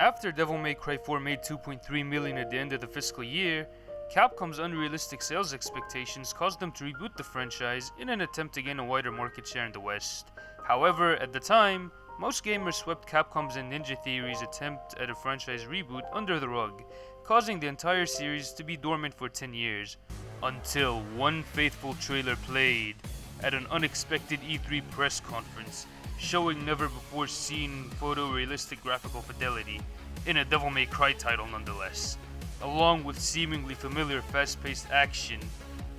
After Devil May Cry 4 made $2.3 million at the end of the fiscal year, Capcom's unrealistic sales expectations caused them to reboot the franchise in an attempt to gain a wider market share in the West. However, at the time, most gamers swept Capcom's and Ninja Theory's attempt at a franchise reboot under the rug, causing the entire series to be dormant for 10 years, until one faithful trailer played at an unexpected E3 press conference, showing never-before-seen photorealistic graphical fidelity, in a Devil May Cry title nonetheless, along with seemingly familiar fast-paced action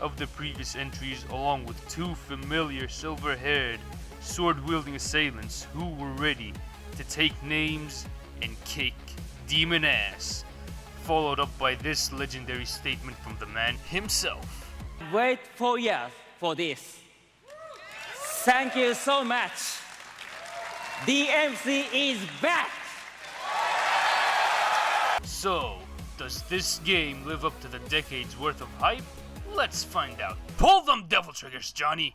of the previous entries, along with two familiar silver-haired, sword-wielding assailants who were ready to take names and kick demon ass, followed up by this legendary statement from the man himself. Wait 4 years for this. Thank you so much. DMC is back! So, does this game live up to the decade's worth of hype? Let's find out. Pull them devil triggers, Johnny!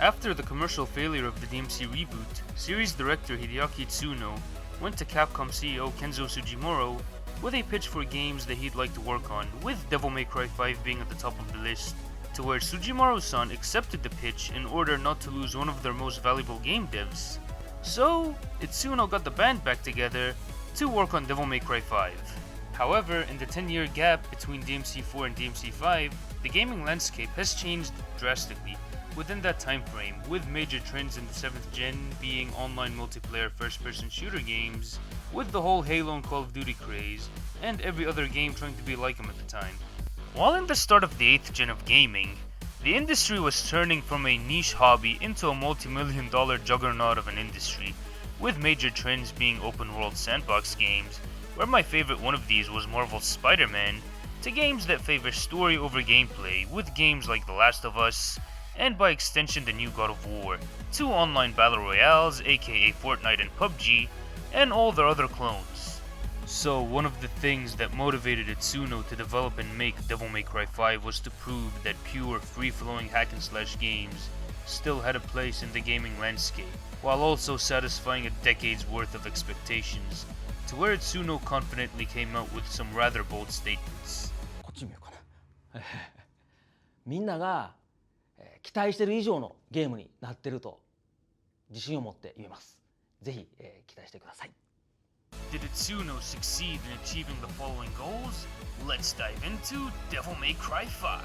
After the commercial failure of the DMC reboot, series director Hideaki Tsuno went to Capcom CEO Kenzo Sugimura with a pitch for games that he'd like to work on, with Devil May Cry 5 being at the top of the list, to where Sugimura-san accepted the pitch in order not to lose one of their most valuable game devs. So, Itsuno got the band back together to work on Devil May Cry 5. However, in the 10-year gap between DMC 4 and DMC 5, the gaming landscape has changed drastically within that time frame, with major trends in the 7th gen being online multiplayer first-person shooter games, with the whole Halo and Call of Duty craze, and every other game trying to be like them at the time. While in the start of the 8th gen of gaming, the industry was turning from a niche hobby into a multi-million-dollar juggernaut of an industry, with major trends being open-world sandbox games, where my favorite one of these was Marvel's Spider-Man, to games that favor story over gameplay, with games like The Last of Us, and by extension the new God of War, to online battle royales aka Fortnite and PUBG, and all their other clones. So one of the things that motivated Itsuno to develop and make Devil May Cry 5 was to prove that pure free-flowing hack and slash games still had a place in the gaming landscape, while also satisfying a decade's worth of expectations, to where Itsuno confidently came out with some rather bold statements. こっち見ようかな。みんなが期待している以上のゲームになっていると自信を持って言えます。ぜひ期待してください。Did Itsuno succeed in achieving the following goals? Let's dive into Devil May Cry 5.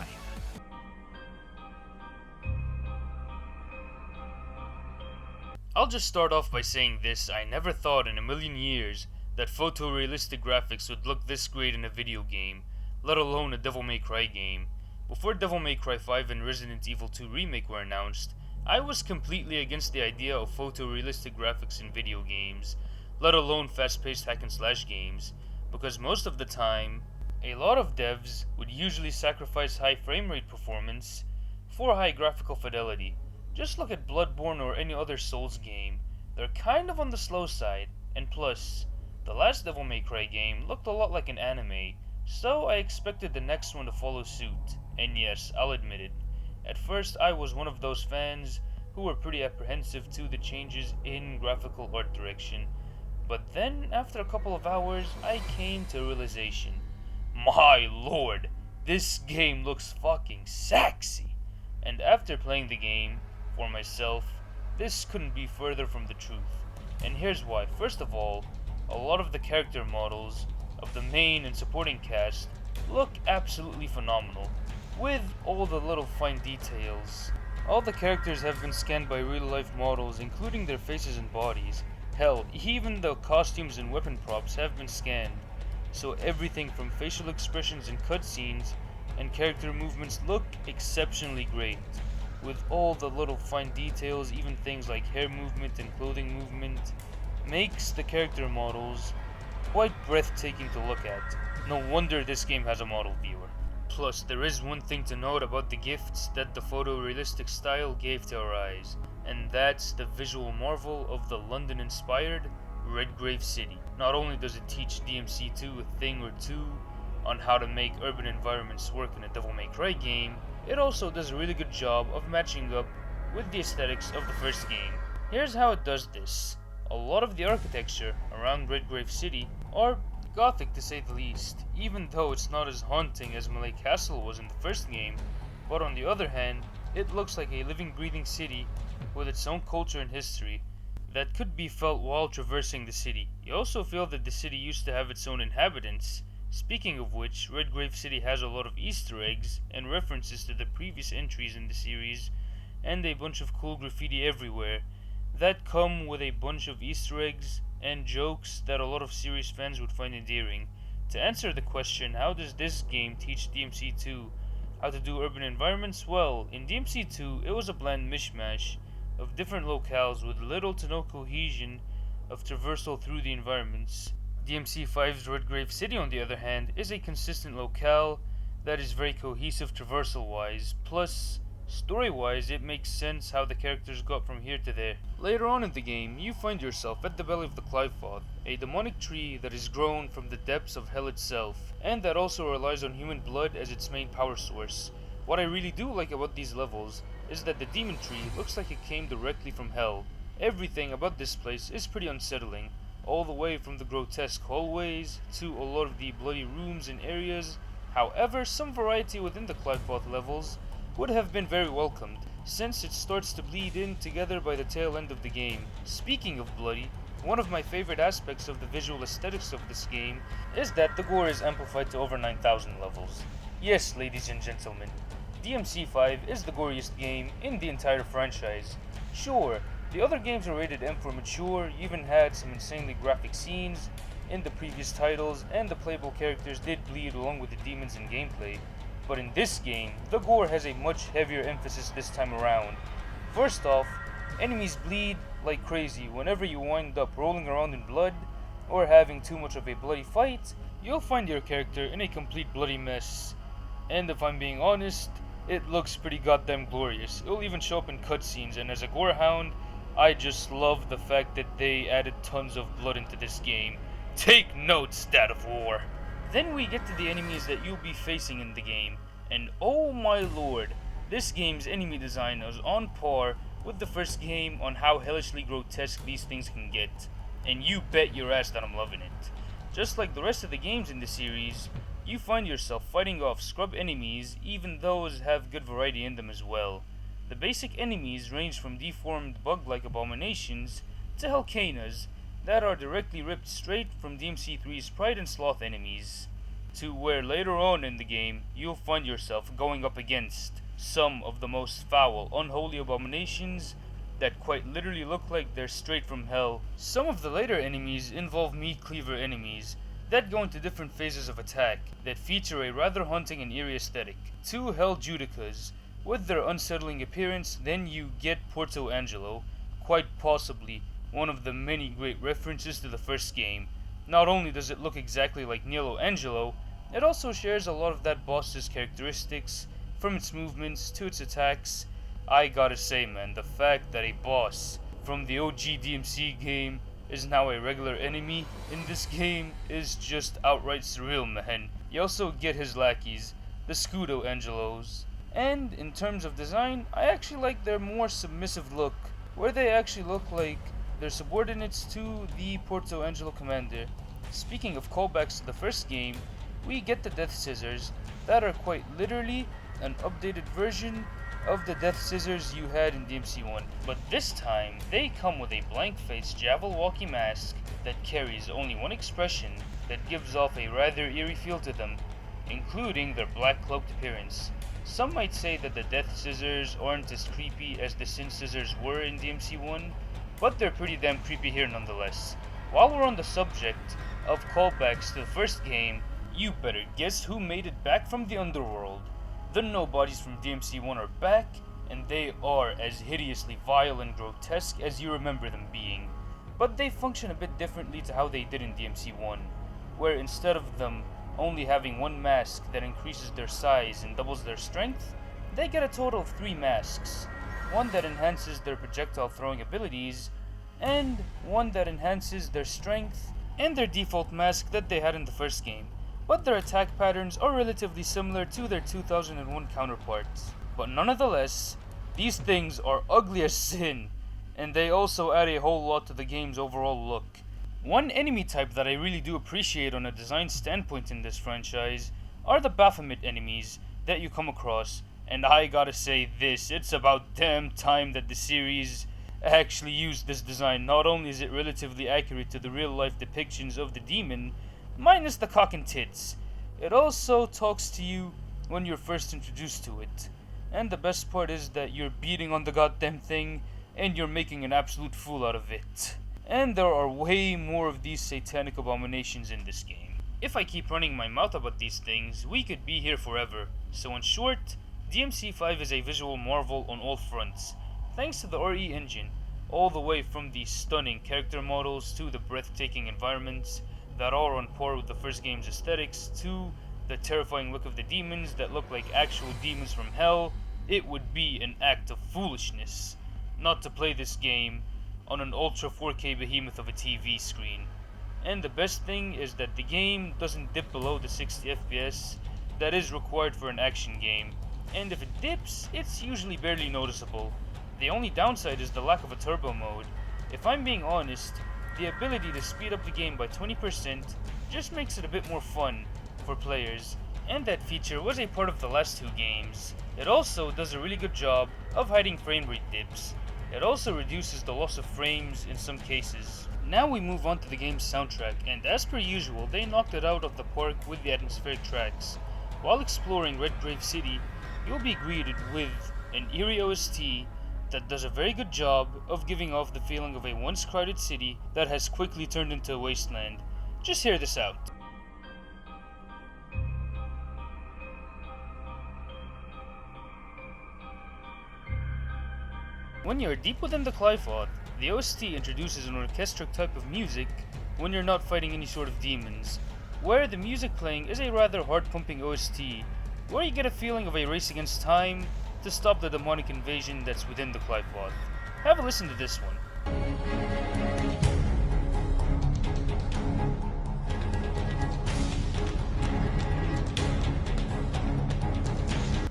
I'll just start off by saying this: I never thought in a million years that photorealistic graphics would look this great in a video game, let alone a Devil May Cry game. Before Devil May Cry 5 and Resident Evil 2 Remake were announced, I was completely against the idea of photorealistic graphics in video games, let alone fast-paced hack-and-slash games, because most of the time, a lot of devs would usually sacrifice high frame rate performance for high graphical fidelity. Just look at Bloodborne or any other Souls game. They're kind of on the slow side, and plus, the last Devil May Cry game looked a lot like an anime, so I expected the next one to follow suit. And yes, I'll admit it, at first I was one of those fans who were pretty apprehensive to the changes in graphical art direction, but then after a couple of hours I came to a realization. My lord, this game looks fucking sexy! And after playing the game for myself, this couldn't be further from the truth. And here's why. First of all, a lot of the character models of the main and supporting cast look absolutely phenomenal, with all the little fine details All the characters have been scanned by real-life models, including their faces and bodies. Hell, even the costumes and weapon props have been scanned. So everything from facial expressions and cutscenes and character movements look exceptionally great. With all the little fine details, even things like hair movement and clothing movement, makes the character models quite breathtaking to look at. No wonder this game has a model viewer. Plus, there is one thing to note about the gifts that the photorealistic style gave to our eyes, and that's the visual marvel of the London-inspired Redgrave City. Not only does it teach DMC2 a thing or two on how to make urban environments work in a Devil May Cry game, it also does a really good job of matching up with the aesthetics of the first game. Here's how it does this. A lot of the architecture around Redgrave City are gothic to say the least, even though it's not as haunting as Malay Castle was in the first game, but on the other hand, it looks like a living, breathing city with its own culture and history that could be felt while traversing the city. You also feel that the city used to have its own inhabitants. Speaking of which, Redgrave City has a lot of Easter eggs and references to the previous entries in the series, and a bunch of cool graffiti everywhere that come with a bunch of Easter eggs and jokes that a lot of series fans would find endearing. To answer the question, how does this game teach DMC2 how to do urban environments? Well, in DMC2, it was a bland mishmash of different locales with little to no cohesion of traversal through the environments. DMC5's Redgrave City, on the other hand, is a consistent locale that is very cohesive traversal-wise, plus story-wise, it makes sense how the characters got from here to there. Later on in the game, you find yourself at the belly of the Clivefoth, a demonic tree that is grown from the depths of hell itself, and that also relies on human blood as its main power source. What I really do like about these levels is that the demon tree looks like it came directly from hell. Everything about this place is pretty unsettling, all the way from the grotesque hallways to a lot of the bloody rooms and areas. However, some variety within the Clivefoth levels would have been very welcomed, since it starts to bleed in together by the tail end of the game. Speaking of bloody, one of my favorite aspects of the visual aesthetics of this game is that the gore is amplified to over 9,000 levels. Yes, ladies and gentlemen, DMC5 is the goriest game in the entire franchise. Sure, the other games are rated M for mature, even had some insanely graphic scenes in the previous titles, and the playable characters did bleed along with the demons in gameplay. But in this game, the gore has a much heavier emphasis this time around. First off, enemies bleed like crazy. Whenever you wind up rolling around in blood, or having too much of a bloody fight, you'll find your character in a complete bloody mess. And if I'm being honest, it looks pretty goddamn glorious. It'll even show up in cutscenes, and as a gore hound, I just love the fact that they added tons of blood into this game. Take note, Stat of War! Then we get to the enemies that you'll be facing in the game, and oh my lord, this game's enemy design is on par with the first game on how hellishly grotesque these things can get, and you bet your ass that I'm loving it. Just like the rest of the games in the series, you find yourself fighting off scrub enemies, even those have good variety in them as well. The basic enemies range from deformed bug-like abominations to Hellcanas that are directly ripped straight from DMC3's Pride and Sloth enemies, to where later on in the game you'll find yourself going up against some of the most foul, unholy abominations that quite literally look like they're straight from hell. Some of the later enemies involve meat cleaver enemies that go into different phases of attack that feature a rather haunting and eerie aesthetic. Two Hell Judicas with their unsettling appearance, then you get Porto Angelo, quite possibly one of the many great references to the first game. Not only does it look exactly like Nero Angelo, it also shares a lot of that boss's characteristics, from its movements to its attacks. I gotta say, man, the fact that a boss from the OG DMC game is now a regular enemy in this game is just outright surreal, man. You also get his lackeys, the Scudo Angelos, and in terms of design, I actually like their more submissive look, where they actually look like they're subordinates to the Porto Angelo commander. Speaking of callbacks to the first game, we get the Death Scissors that are quite literally an updated version of the Death Scissors you had in DMC1, but this time they come with a blank-faced Jabberwocky mask that carries only one expression that gives off a rather eerie feel to them, including their black cloaked appearance. Some might say that the Death Scissors aren't as creepy as the Sin Scissors were in DMC1, but they're pretty damn creepy here nonetheless. While we're on the subject of callbacks to the first game, you better guess who made it back from the underworld. The nobodies from DMC1 are back, and they are as hideously vile and grotesque as you remember them being. But they function a bit differently to how they did in DMC1, where instead of them only having one mask that increases their size and doubles their strength, they get a total of 3 masks. One that enhances their projectile throwing abilities, and one that enhances their strength, and their default mask that they had in the first game. But their attack patterns are relatively similar to their 2001 counterparts. But nonetheless, these things are ugly as sin, and they also add a whole lot to the game's overall look. One enemy type that I really do appreciate on a design standpoint in this franchise are the Baphomet enemies that you come across, and I gotta say this, it's about damn time that the series actually used this design. Not only is it relatively accurate to the real life depictions of the demon, minus the cock and tits, it also talks to you when you're first introduced to it. And the best part is that you're beating on the goddamn thing, and you're making an absolute fool out of it. And there are way more of these satanic abominations in this game. If I keep running my mouth about these things, we could be here forever. So in short, DMC5 is a visual marvel on all fronts, thanks to the RE engine, all the way from the stunning character models to the breathtaking environments that are on par with the first game's aesthetics, to the terrifying look of the demons that look like actual demons from hell. It would be an act of foolishness not to play this game on an Ultra 4K behemoth of a TV screen. And the best thing is that the game doesn't dip below the 60 FPS that is required for an action game, and if it dips, it's usually barely noticeable. The only downside is the lack of a turbo mode. If I'm being honest, the ability to speed up the game by 20% just makes it a bit more fun for players, and that feature was a part of the last 2 games. It also does a really good job of hiding frame rate dips. It also reduces the loss of frames in some cases. Now we move on to the game's soundtrack, and as per usual, they knocked it out of the park with the atmospheric tracks. While exploring Redgrave City, you'll be greeted with an eerie OST that does a very good job of giving off the feeling of a once crowded city that has quickly turned into a wasteland. Just hear this out. When you're deep within the Qliphoth, the OST introduces an orchestric type of music when you're not fighting any sort of demons, where the music playing is a rather hard-pumping OST, where you get a feeling of a race against time to stop the demonic invasion that's within the Qliphoth. Have a listen to this one.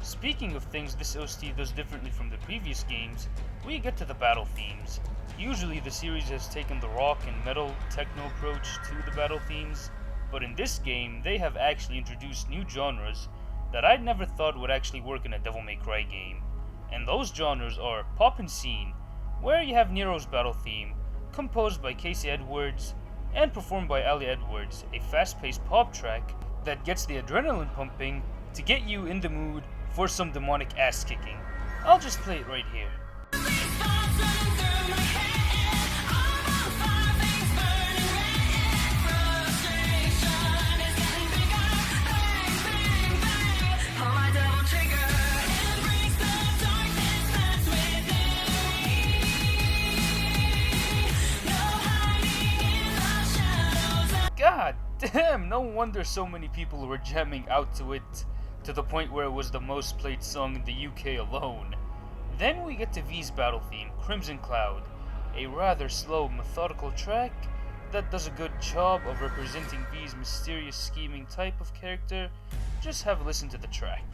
Speaking of things this OST does differently from the previous games, we get to the battle themes. Usually the series has taken the rock and metal techno approach to the battle themes, but in this game they have actually introduced new genres that I'd never thought would actually work in a Devil May Cry game. And those genres are pop and scene, where you have Nero's battle theme, composed by Casey Edwards and performed by Ali Edwards, a fast-paced pop track that gets the adrenaline pumping to get you in the mood for some demonic ass kicking. I'll just play it right here. God damn, no wonder so many people were jamming out to it, to the point where it was the most played song in the UK alone. Then we get to V's battle theme, Crimson Cloud, a rather slow, methodical track that does a good job of representing V's mysterious, scheming type of character. Just have a listen to the track.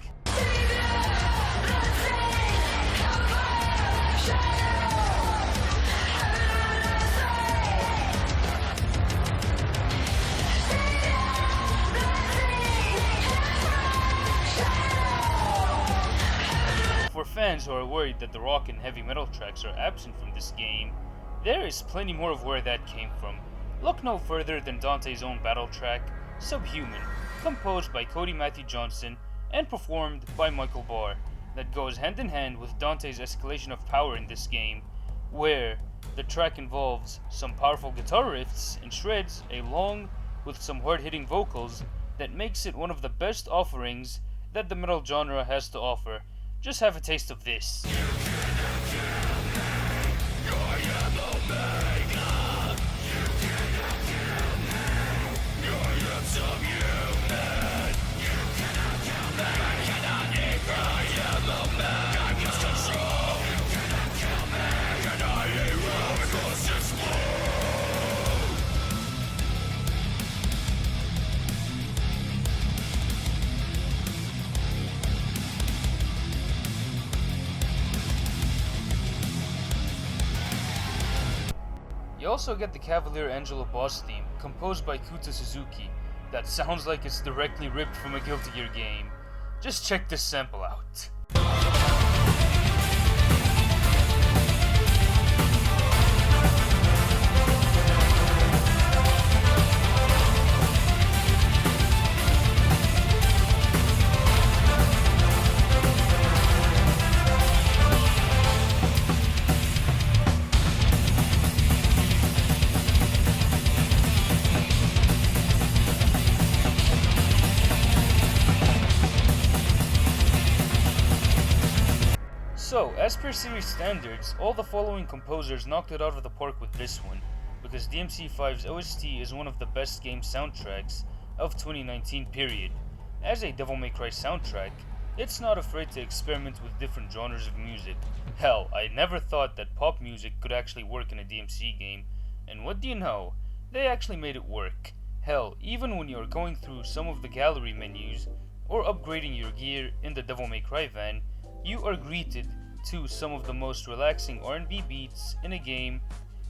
For fans who are worried that the rock and heavy metal tracks are absent from this game, there is plenty more of where that came from. Look no further than Dante's own battle track, Subhuman, composed by Cody Matthew Johnson and performed by Michael Barr, that goes hand in hand with Dante's escalation of power in this game, where the track involves some powerful guitar riffs and shreds along with some hard-hitting vocals that makes it one of the best offerings that the metal genre has to offer. Just have a taste of this. You also get the Cavalier Angelo boss theme, composed by Kuta Suzuki, that sounds like it's directly ripped from a Guilty Gear game. Just check this sample out. So, as per series standards, all the following composers knocked it out of the park with this one, because DMC5's OST is one of the best game soundtracks of 2019 period. As a Devil May Cry soundtrack, it's not afraid to experiment with different genres of music. Hell, I never thought that pop music could actually work in a DMC game, and what do you know? They actually made it work. Hell, even when you're going through some of the gallery menus, or upgrading your gear in the Devil May Cry van, you are greeted to some of the most relaxing R&B beats in a game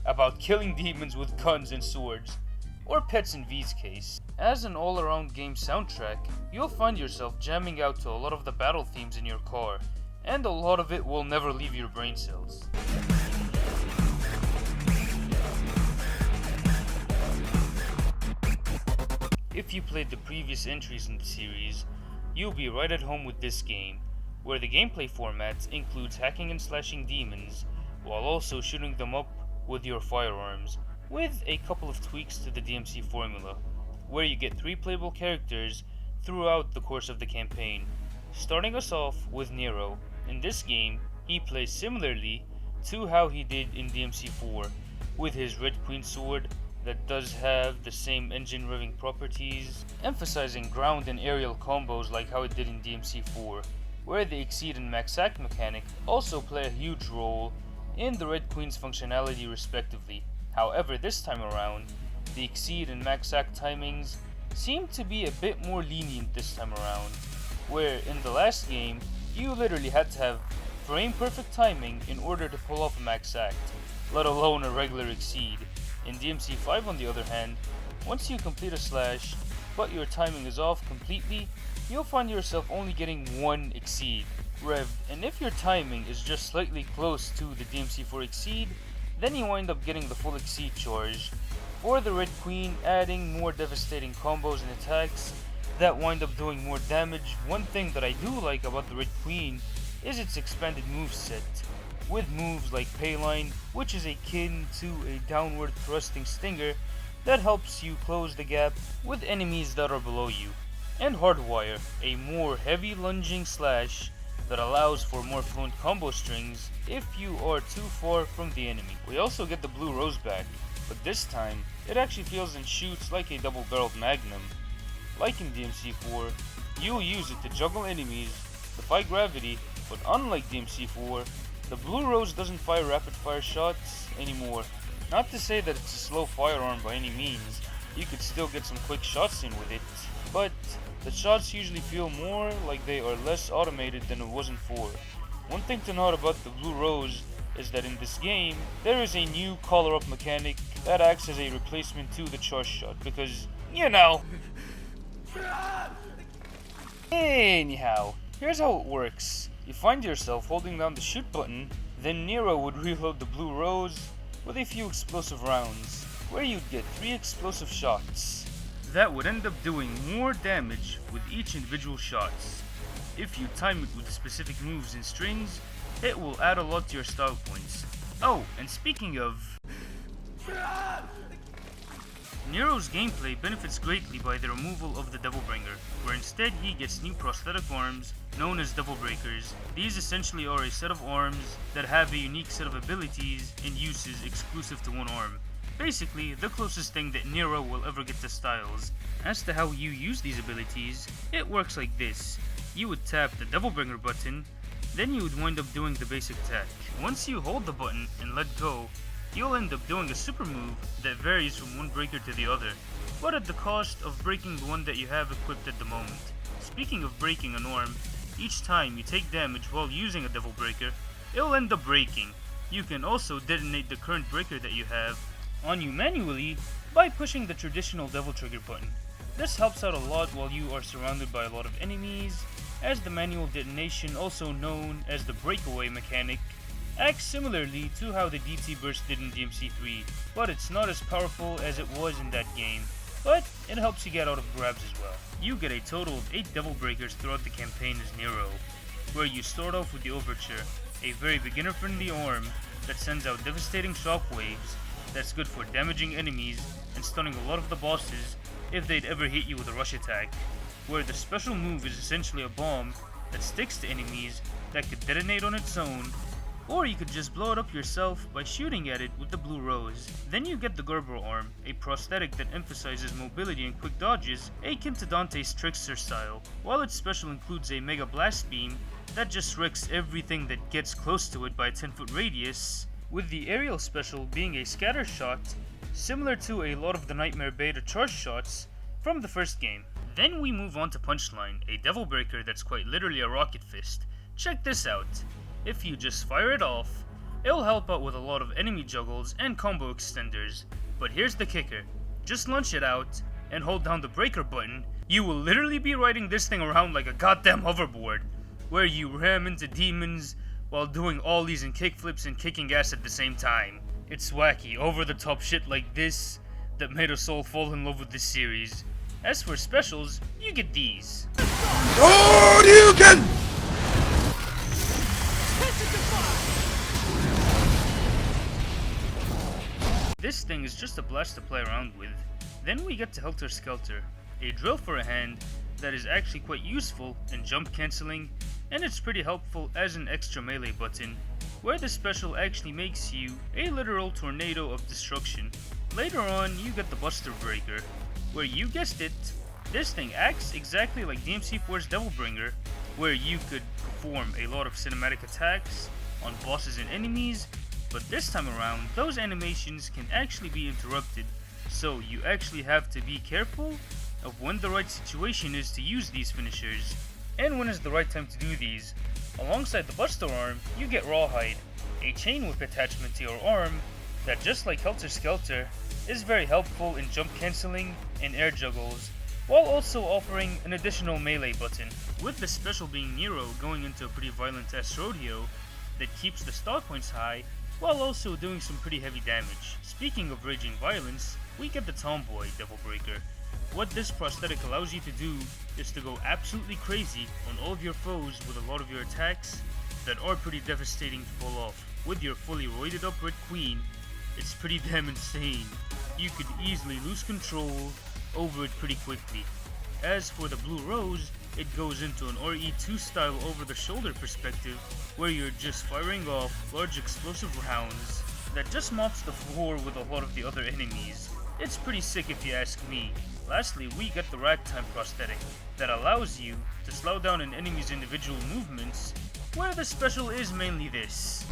about killing demons with guns and swords, or pets in V's case. As an all-around game soundtrack, you'll find yourself jamming out to a lot of the battle themes in your car, and a lot of it will never leave your brain cells. If you played the previous entries in the series, you'll be right at home with this game, where the gameplay format includes hacking and slashing demons, while also shooting them up with your firearms, with a couple of tweaks to the DMC formula, where you get 3 playable characters throughout the course of the campaign. Starting us off with Nero. In this game, he plays similarly to how he did in DMC4, with his Red Queen sword that does have the same engine revving properties, emphasizing ground and aerial combos like how it did in DMC4, where the Exceed and Max Act mechanic also play a huge role in the Red Queen's functionality respectively. However, this time around, the Exceed and Max Act timings seem to be a bit more lenient this time around, where in the last game, you literally had to have frame perfect timing in order to pull off a Max Act, let alone a regular Exceed. In DMC5 on the other hand, once you complete a slash, but your timing is off completely, you'll find yourself only getting 1 Exceed revved, and if your timing is just slightly close to the DMC4 Exceed, then you wind up getting the full Exceed charge. For the Red Queen, adding more devastating combos and attacks that wind up doing more damage. One thing that I do like about the Red Queen is its expanded moveset, with moves like Payline, which is akin to a downward thrusting stinger that helps you close the gap with enemies that are below you, and Hardwire, a more heavy lunging slash that allows for more fluent combo strings if you are too far from the enemy. We also get the Blue Rose back, but this time it actually feels and shoots like a double-barreled magnum. Like in DMC4, you'll use it to juggle enemies, defy gravity, but unlike DMC4, the Blue Rose doesn't fire rapid-fire shots anymore. Not to say that it's a slow firearm by any means, you could still get some quick shots in with it, but the shots usually feel more like they are less automated than it was in 4. One thing to note about the Blue Rose is that in this game, there is a new collar-up mechanic that acts as a replacement to the charge shot, because, you know. Anyhow, here's how it works. You find yourself holding down the shoot button, then Nero would reload the Blue Rose with a few explosive rounds, where you'd get 3 explosive shots that would end up doing more damage with each individual shots. if you time it with specific moves and strings, it will add a lot to your style points. Oh, and speaking of, Nero's gameplay benefits greatly by the removal of the Devil Bringer, where instead he gets new prosthetic arms known as Devil Breakers. These essentially are a set of arms that have a unique set of abilities and uses exclusive to one arm. Basically, the closest thing that Nero will ever get to Styles. As to how you use these abilities, it works like this. You would tap the Devil Bringer button, then you would wind up doing the basic attack. Once you hold the button and let go, you'll end up doing a super move that varies from one breaker to the other, but at the cost of breaking the one that you have equipped at the moment. Speaking of breaking an arm, each time you take damage while using a Devil Breaker, it'll end up breaking. You can also detonate the current breaker that you have on you manually by pushing the traditional Devil Trigger button. This helps out a lot while you are surrounded by a lot of enemies, as the manual detonation, also known as the breakaway mechanic, acts similarly to how the DT burst did in DMC3, but it's not as powerful as it was in that game, but it helps you get out of grabs as well. You get a total of 8 Devil Breakers throughout the campaign as Nero, where you start off with the Overture, a very beginner-friendly arm that sends out devastating shockwaves that's good for damaging enemies and stunning a lot of the bosses if they'd ever hit you with a rush attack, where the special move is essentially a bomb that sticks to enemies that could detonate on its own, or you could just blow it up yourself by shooting at it with the blue rose. Then you get the Gerber arm, a prosthetic that emphasizes mobility and quick dodges, akin to Dante's Trickster style, while its special includes a Mega Blast Beam that just wrecks everything that gets close to it by a 10-foot radius, with the aerial special being a scatter shot, similar to a lot of the Nightmare Beta charge shots from the first game. Then we move on to Punchline, a Devil Breaker that's quite literally a rocket fist. Check this out. If you just fire it off, it'll help out with a lot of enemy juggles and combo extenders. But here's the kicker. Just launch it out and hold down the breaker button. You will literally be riding this thing around like a goddamn hoverboard, where you ram into demons while doing ollies and kickflips and kicking ass at the same time. It's wacky, over-the-top shit like this that made us all fall in love with this series. As for specials, you get these. This thing is just a blast to play around with. Then we get to Helter Skelter, a drill for a hand that is actually quite useful in jump cancelling, and it's pretty helpful as an extra melee button, where the special actually makes you a literal tornado of destruction. Later on, you get the Buster Breaker, where you guessed it, this thing acts exactly like DMC4's Devil Bringer, where you could perform a lot of cinematic attacks on bosses and enemies, but this time around, those animations can actually be interrupted, so you actually have to be careful of when the right situation is to use these finishers, and when is the right time to do these. Alongside the Buster Arm, you get Rawhide, a chain whip attachment to your arm that, just like Helter Skelter, is very helpful in jump cancelling and air juggles, while also offering an additional melee button, with the special being Nero going into a pretty violent ass rodeo that keeps the star points high while also doing some pretty heavy damage. Speaking of raging violence, we get the Tomboy Devil Breaker. What this prosthetic allows you to do is to go absolutely crazy on all of your foes with a lot of your attacks that are pretty devastating to pull off. With your fully roided up Red Queen, it's pretty damn insane. You could easily lose control over it pretty quickly. As for the Blue Rose, it goes into an RE2 style over the shoulder perspective, where you're just firing off large explosive rounds that just mops the floor with a lot of the other enemies. It's pretty sick if you ask me. Lastly, we get the Ragtime prosthetic that allows you to slow down an enemy's individual movements, where the special is mainly this.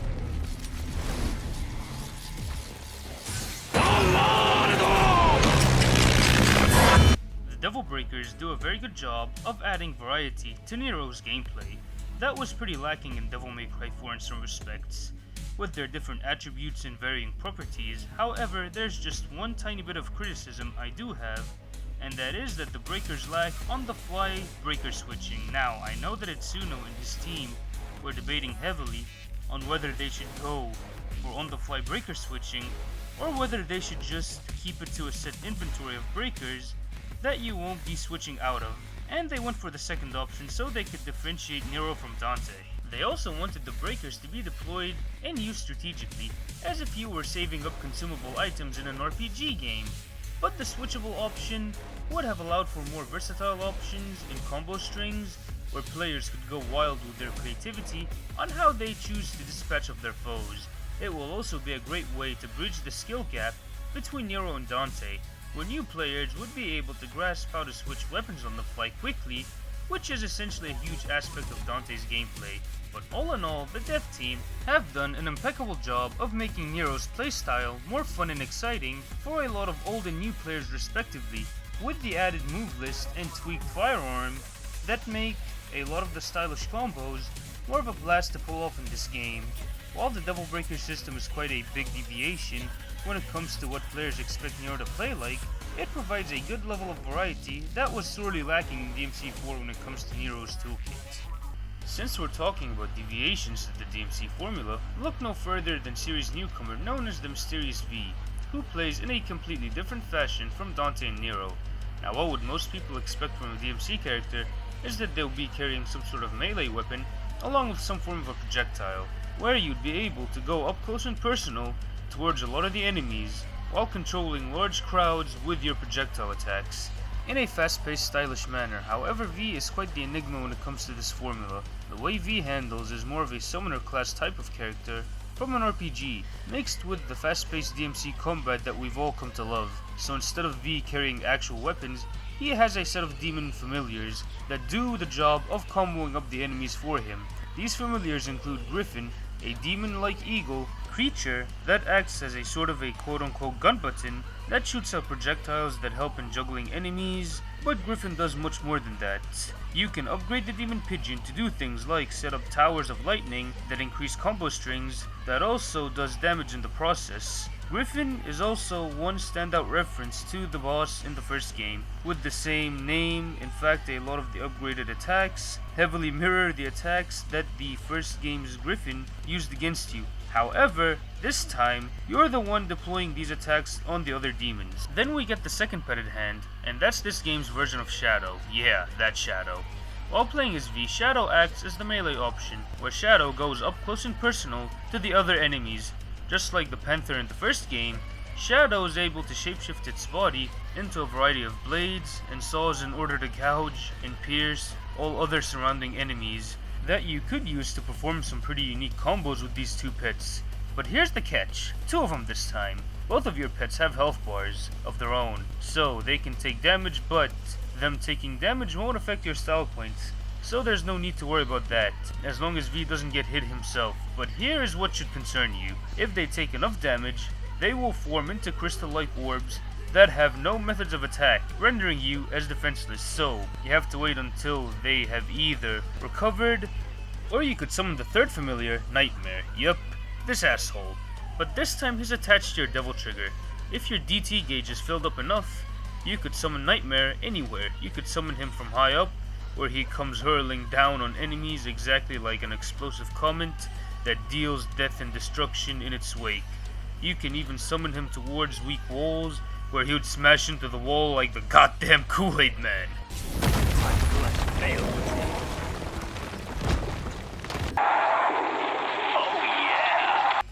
The Devil Breakers do a very good job of adding variety to Nero's gameplay that was pretty lacking in Devil May Cry 4 in some respects, with their different attributes and varying properties. However, there's just one tiny bit of criticism I do have, and that is that the breakers lack on-the-fly breaker switching. Now, I know that Itsuno and his team were debating heavily on whether they should go for on-the-fly breaker switching, or whether they should just keep it to a set inventory of breakers that you won't be switching out of. and they went for the second option so they could differentiate Nero from Dante. They also wanted the breakers to be deployed and used strategically, as if you were saving up consumable items in an RPG game. But the switchable option would have allowed for more versatile options in combo strings, where players could go wild with their creativity on how they choose to dispatch of their foes. It will also be a great way to bridge the skill gap between Nero and Dante, where new players would be able to grasp how to switch weapons on the fly quickly, which is essentially a huge aspect of Dante's gameplay. But all in all, the dev team have done an impeccable job of making Nero's playstyle more fun and exciting for a lot of old and new players respectively, with the added move list and tweaked firearm that make a lot of the stylish combos more of a blast to pull off in this game. While the Devil Breaker system is quite a big deviation when it comes to what players expect Nero to play like, it provides a good level of variety that was sorely lacking in DMC4 when it comes to Nero's toolkit. Since we're talking about deviations to the DMC formula, look no further than series newcomer known as the Mysterious V, who plays in a completely different fashion from Dante and Nero. Now, what would most people expect from a DMC character is that they'll be carrying some sort of melee weapon along with some form of a projectile, where you'd be able to go up close and personal towards a lot of the enemies while controlling large crowds with your projectile attacks in a fast-paced, stylish manner. However, V is quite the enigma when it comes to this formula. The way V handles is more of a summoner class type of character from an RPG, mixed with the fast-paced DMC combat that we've all come to love. So instead of V carrying actual weapons, he has a set of demon familiars that do the job of comboing up the enemies for him. These familiars include Griffin, a demon-like eagle creature that acts as a sort of a quote-unquote gun button that shoots out projectiles that help in juggling enemies, but Griffin does much more than that. You can upgrade the Demon Pigeon to do things like set up towers of lightning that increase combo strings that also does damage in the process. Griffin is also one standout reference to the boss in the first game, with the same name. In fact, a lot of the upgraded attacks heavily mirror the attacks that the first game's Griffin used against you. However, this time, you're the one deploying these attacks on the other demons. Then we get the second pet at hand, and that's this game's version of Shadow. Yeah, that Shadow. While playing as V, Shadow acts as the melee option, where Shadow goes up close and personal to the other enemies. Just like the Panther in the first game, Shadow is able to shapeshift its body into a variety of blades and saws in order to gouge and pierce all other surrounding enemies that you could use to perform some pretty unique combos with these two pets. But here's the catch, two of them this time. Both of your pets have health bars of their own, so they can take damage, but them taking damage won't affect your style points. So there's no need to worry about that, as long as V doesn't get hit himself. But here is what should concern you. If they take enough damage, they will form into crystal-like orbs that have no methods of attack, rendering you as defenseless. So you have to wait until they have either recovered, or you could summon the third familiar, Nightmare. Yup, this asshole. But this time he's attached to your Devil Trigger. If your DT gauge is filled up enough, you could summon Nightmare anywhere. You could summon him from high up, where he comes hurling down on enemies exactly like an explosive comet that deals death and destruction in its wake. You can even summon him towards weak walls, where he would smash into the wall like the goddamn Kool-Aid Man.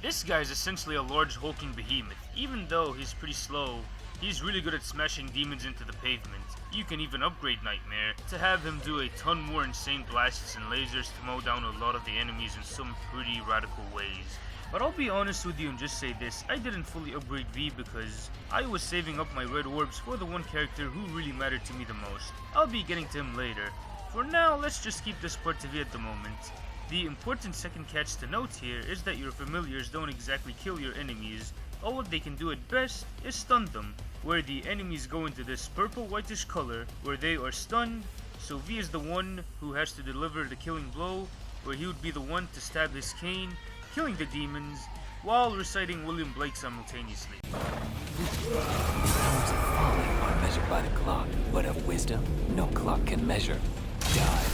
This guy is essentially a large hulking behemoth. Even though he's pretty slow, he's really good at smashing demons into the pavement. You can even upgrade Nightmare to have him do a ton more insane blasts and lasers to mow down a lot of the enemies in some pretty radical ways. But I'll be honest with you and just say this, I didn't fully upgrade V because I was saving up my red orbs for the one character who really mattered to me the most. I'll be getting to him later. For now, let's just keep this part to V at the moment. The important second catch to note here is that your familiars don't exactly kill your enemies. All what they can do at best is stun them, where the enemies go into this purple whitish color where they are stunned, so V is the one who has to deliver the killing blow, where he would be the one to stab his cane, killing the demons, while reciting William Blake simultaneously. The powers of folly are measured by the clock, but of wisdom, no clock can measure. Die.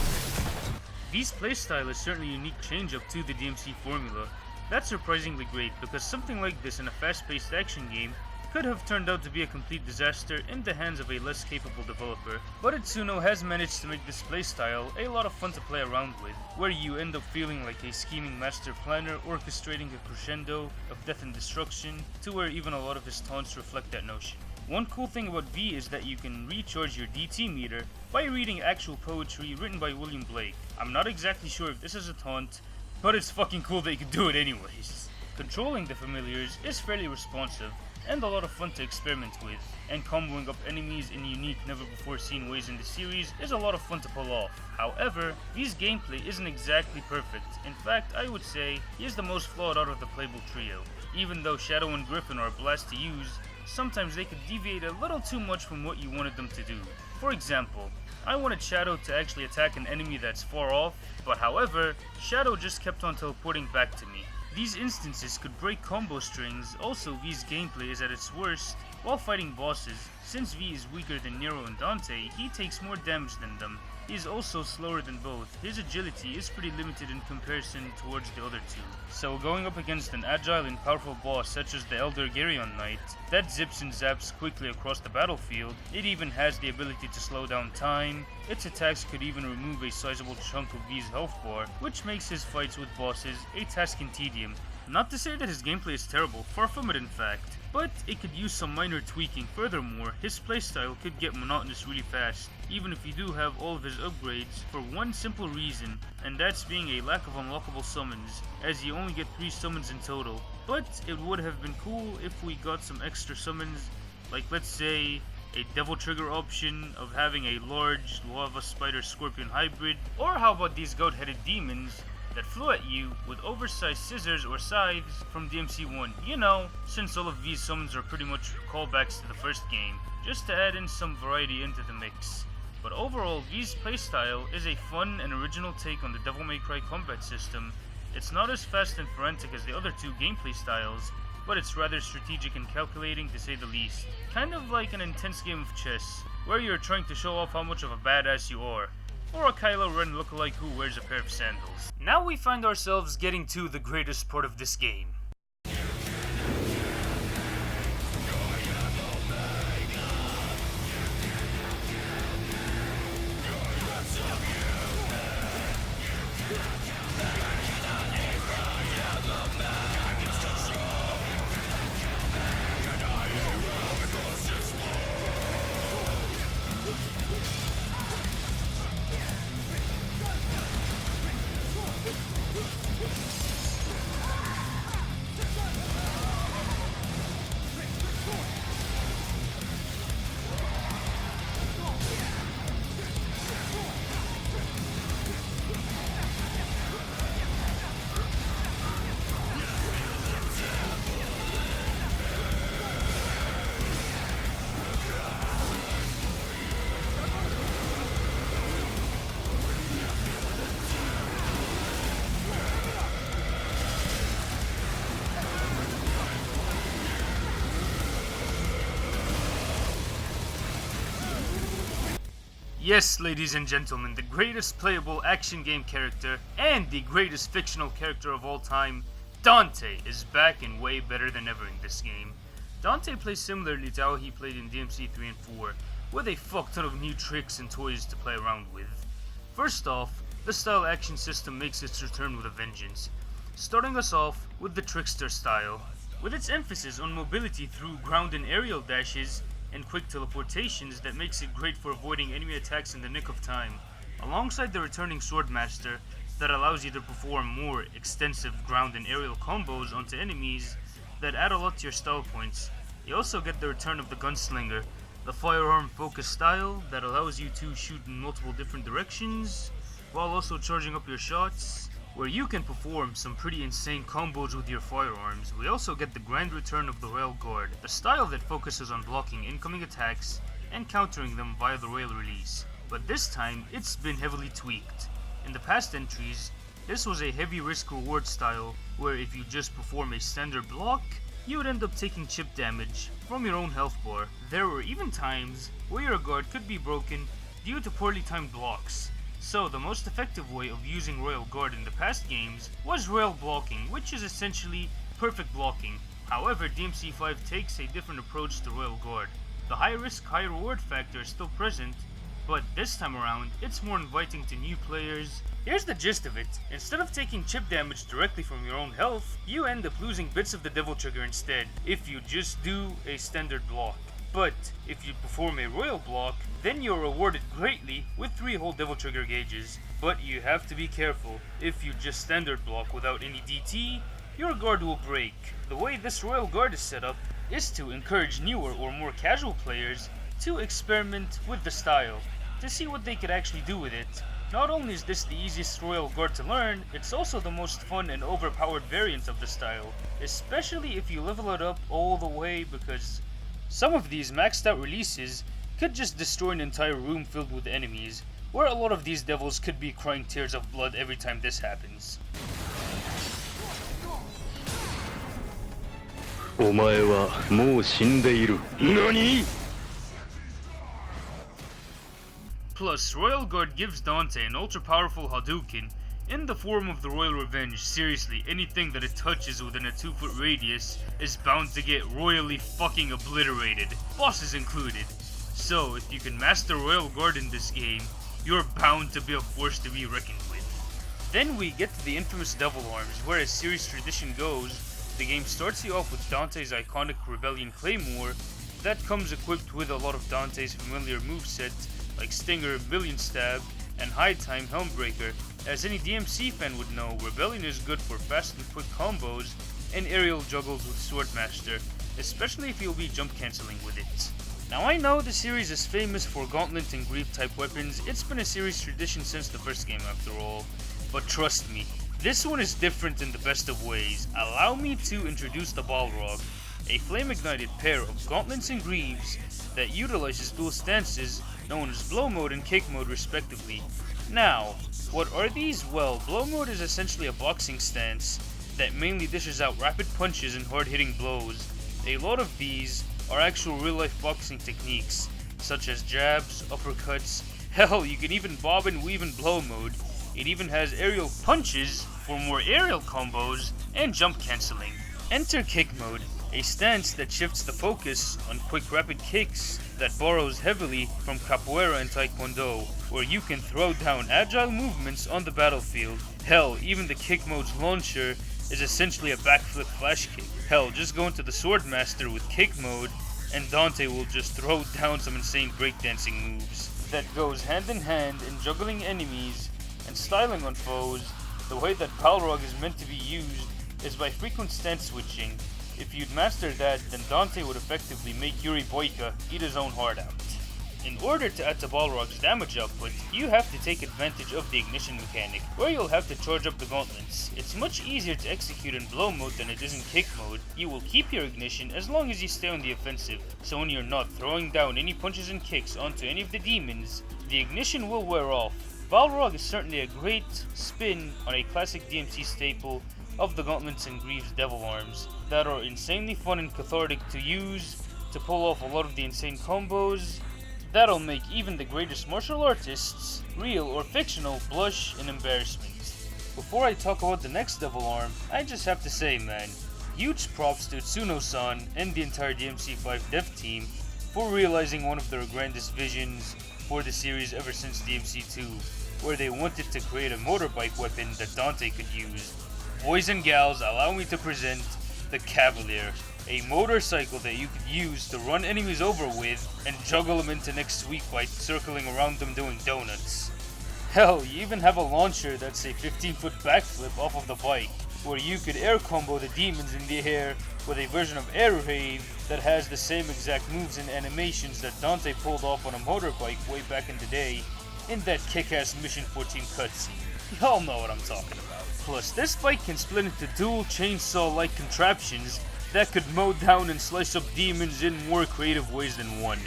V's playstyle is certainly a unique change-up to the DMC formula. That's surprisingly great, because something like this in a fast-paced action game could have turned out to be a complete disaster in the hands of a less capable developer, but Itsuno has managed to make this playstyle a lot of fun to play around with, where you end up feeling like a scheming master planner orchestrating a crescendo of death and destruction, to where even a lot of his taunts reflect that notion. One cool thing about V is that you can recharge your DT meter by reading actual poetry written by William Blake. I'm not exactly sure if this is a taunt, but it's fucking cool that you can do it anyways. Controlling the familiars is fairly responsive and a lot of fun to experiment with, and comboing up enemies in unique, never before seen ways in the series is a lot of fun to pull off. However, V's gameplay isn't exactly perfect. In fact, I would say he is the most flawed out of the playable trio. Even though Shadow and Griffin are a blast to use, sometimes they could deviate a little too much from what you wanted them to do. For example, I wanted Shadow to actually attack an enemy that's far off, but however, Shadow just kept on teleporting back to me. These instances could break combo strings. Also, V's gameplay is at its worst while fighting bosses. Since V is weaker than Nero and Dante, he takes more damage than them. He is also slower than both. His agility is pretty limited in comparison towards the other two. So going up against an agile and powerful boss such as the Elder Geryon Knight that zips and zaps quickly across the battlefield, it even has the ability to slow down time. Its attacks could even remove a sizable chunk of V's health bar, which makes his fights with bosses a task in tedium. Not to say that his gameplay is terrible, far from it in fact, but it could use some minor tweaking. Furthermore, his playstyle could get monotonous really fast, even if you do have all of his upgrades, for one simple reason, and that's being a lack of unlockable summons, as you only get 3 summons in total. But it would have been cool if we got some extra summons, like let's say a devil trigger option of having a large lava spider scorpion hybrid, or how about these goat-headed demons that flew at you with oversized scissors or scythes from DMC1. You know, since all of these summons are pretty much callbacks to the first game, just to add in some variety into the mix. But overall, V's playstyle is a fun and original take on the Devil May Cry combat system. It's not as fast and frantic as the other two gameplay styles, but it's rather strategic and calculating to say the least. Kind of like an intense game of chess, where you're trying to show off how much of a badass you are, or a Kylo Ren lookalike who wears a pair of sandals. Now we find ourselves getting to the greatest part of this game. Yes, ladies and gentlemen, the greatest playable action game character and the greatest fictional character of all time, Dante, is back and way better than ever in this game. Dante plays similarly to how he played in DMC 3 and 4, with a fuck ton of new tricks and toys to play around with. First off, the style action system makes its return with a vengeance, starting us off with the Trickster style, with its emphasis on mobility through ground and aerial dashes and quick teleportations that makes it great for avoiding enemy attacks in the nick of time, alongside the returning Swordmaster that allows you to perform more extensive ground and aerial combos onto enemies that add a lot to your style points. You also get the return of the Gunslinger, the firearm focused style that allows you to shoot in multiple different directions while also charging up your shots, where you can perform some pretty insane combos with your firearms. We also get the grand return of the Royal Guard, the style that focuses on blocking incoming attacks and countering them via the Royal Release. But this time, it's been heavily tweaked. In the past entries, this was a heavy risk reward style, where if you just perform a standard block, you would end up taking chip damage from your own health bar. There were even times where your guard could be broken due to poorly timed blocks. So the most effective way of using Royal Guard in the past games was Royal Blocking, which is essentially perfect blocking. However, DMC5 takes a different approach to Royal Guard. The high risk, high reward factor is still present, but this time around, it's more inviting to new players. Here's the gist of it. Instead of taking chip damage directly from your own health, you end up losing bits of the Devil Trigger instead, if you just do a standard block. But if you perform a Royal block, then you're rewarded greatly with 3 whole Devil Trigger gauges. But you have to be careful. If you just standard block without any DT, your guard will break. The way this Royal Guard is set up is to encourage newer or more casual players to experiment with the style, to see what they could actually do with it. Not only is this the easiest Royal Guard to learn, it's also the most fun and overpowered variant of the style, especially if you level it up all the way, because some of these maxed out releases could just destroy an entire room filled with enemies, where a lot of these devils could be crying tears of blood every time this happens. お前はもう死んでいる。何? Plus, Royal Guard gives Dante an ultra-powerful Hadouken in the form of the Royal Revenge. Seriously, anything that it touches within a 2-foot radius is bound to get royally fucking obliterated, bosses included. So, if you can master Royal Guard in this game, you're bound to be a force to be reckoned with. Then we get to the infamous Devil Arms, where as series tradition goes, the game starts you off with Dante's iconic Rebellion Claymore that comes equipped with a lot of Dante's familiar moveset like Stinger, Million Stab, and High Time Helmbreaker. As any DMC fan would know, Rebellion is good for fast and quick combos and aerial juggles with Swordmaster, especially if you'll be jump cancelling with it. Now I know the series is famous for Gauntlet and Greave type weapons, it's been a series tradition since the first game after all, but trust me, this one is different in the best of ways. Allow me to introduce the Balrog, a flame-ignited pair of gauntlets and greaves that utilizes dual stances known as Blow Mode and Kick Mode respectively. Now, what are these? Well, Blow Mode is essentially a boxing stance that mainly dishes out rapid punches and hard-hitting blows. A lot of these are actual real-life boxing techniques, such as jabs, uppercuts, hell, you can even bob and weave in Blow Mode. It even has aerial punches for more aerial combos and jump cancelling. Enter Kick Mode, a stance that shifts the focus on quick rapid kicks that borrows heavily from Capoeira and Taekwondo, where you can throw down agile movements on the battlefield. Hell, even the Kick Mode's launcher is essentially a backflip flash kick. Hell, just go into the Swordmaster with Kick Mode and Dante will just throw down some insane breakdancing moves. That goes hand in hand in juggling enemies and styling on foes. The way that Balrog is meant to be used is by frequent stance switching. If you'd master that, then Dante would effectively make Yuri Boyka eat his own heart out. In order to add to Balrog's damage output, you have to take advantage of the ignition mechanic, where you'll have to charge up the gauntlets. It's much easier to execute in Blow Mode than it is in Kick Mode. You will keep your ignition as long as you stay on the offensive, so when you're not throwing down any punches and kicks onto any of the demons, the ignition will wear off. Balrog is certainly a great spin on a classic DMC staple of the Gauntlets and Greaves Devil Arms that are insanely fun and cathartic to use to pull off a lot of the insane combos that'll make even the greatest martial artists, real or fictional, blush in embarrassment. Before I talk about the next Devil Arm, I just have to say, man, huge props to Tsuno-san and the entire DMC5 dev team for realizing one of their grandest visions for the series ever since DMC2, where they wanted to create a motorbike weapon that Dante could use. Boys and gals, allow me to present the Cavalier, a motorcycle that you could use to run enemies over with and juggle them into next sweep by circling around them doing donuts. Hell, you even have a launcher that's a 15-foot backflip off of the bike, where you could air combo the demons in the air with a version of Air Raid that has the same exact moves and animations that Dante pulled off on a motorbike way back in the day in that kick-ass Mission 14 cutscene. Y'all know what I'm talking about. Plus, this bike can split into dual chainsaw-like contraptions that could mow down and slice up demons in more creative ways than one.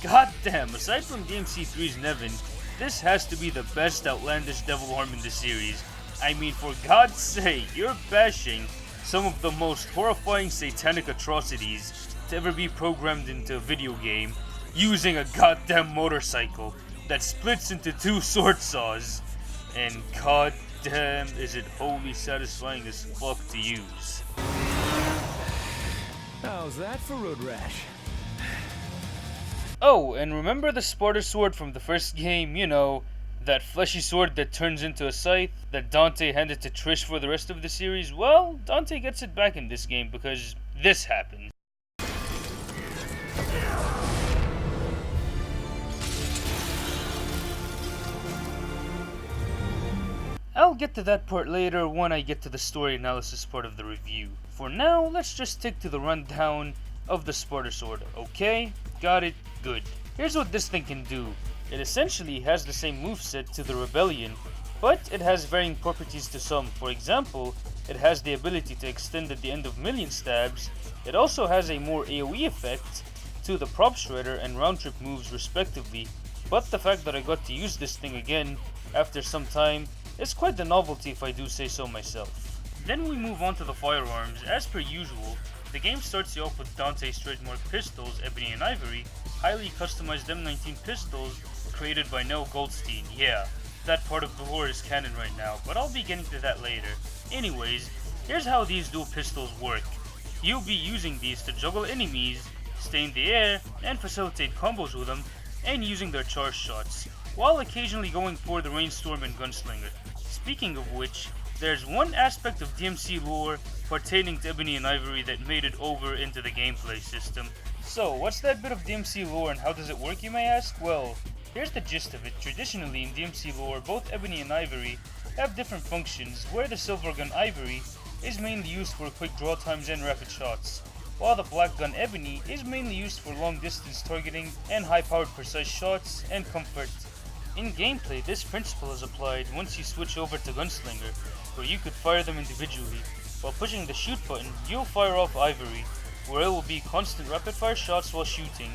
God damn, aside from DMC3's Nevin, this has to be the best outlandish Devil Arm in the series. I mean, for God's sake, you're bashing some of the most horrifying satanic atrocities to ever be programmed into a video game using a goddamn motorcycle that splits into two sword saws. And goddamn, is it wholly satisfying as fuck to use. How's that for road rash? Oh, and remember the Sparda sword from the first game? You know, that fleshy sword that turns into a scythe that Dante handed to Trish for the rest of the series? Well, Dante gets it back in this game because this happens. I'll get to that part later when I get to the story analysis part of the review. For now, let's just stick to the rundown of the Sparda sword, okay? Got it? Good. Here's what this thing can do. It essentially has the same moveset to the Rebellion, but it has varying properties to some. For example, it has the ability to extend at the end of million stabs. It also has a more AoE effect to the Prop Shredder and round trip moves respectively, but the fact that I got to use this thing again after some time is quite the novelty if I do say so myself. Then we move on to the firearms. As per usual, the game starts you off with Dante's trademark pistols, Ebony and Ivory, highly customized M19 pistols created by Nero Goldstein. Yeah, that part of the lore is canon right now, but I'll be getting to that later. Anyways, here's how these dual pistols work. You'll be using these to juggle enemies, stay in the air, and facilitate combos with them, and using their charge shots, while occasionally going for the Rainstorm and Gunslinger. Speaking of which, there's one aspect of DMC lore pertaining to Ebony and Ivory that made it over into the gameplay system. So, what's that bit of DMC lore and how does it work, you may ask? Well, here's the gist of it. Traditionally in DMC lore, both Ebony and Ivory have different functions, where the Silver Gun Ivory is mainly used for quick draw times and rapid shots, while the Black Gun Ebony is mainly used for long distance targeting and high powered precise shots and comfort. In gameplay, this principle is applied once you switch over to Gunslinger, where you could fire them individually. While pushing the shoot button, you'll fire off Ivory, where it will be constant rapid fire shots while shooting.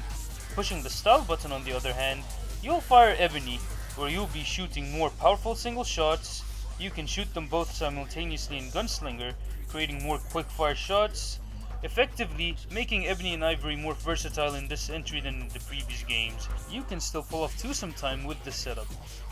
Pushing the style button on the other hand, you'll fire Ebony, where you'll be shooting more powerful single shots. You can shoot them both simultaneously in Gunslinger, creating more quick fire shots, effectively making Ebony and Ivory more versatile in this entry than in the previous games. You can still pull off twosome time with this setup,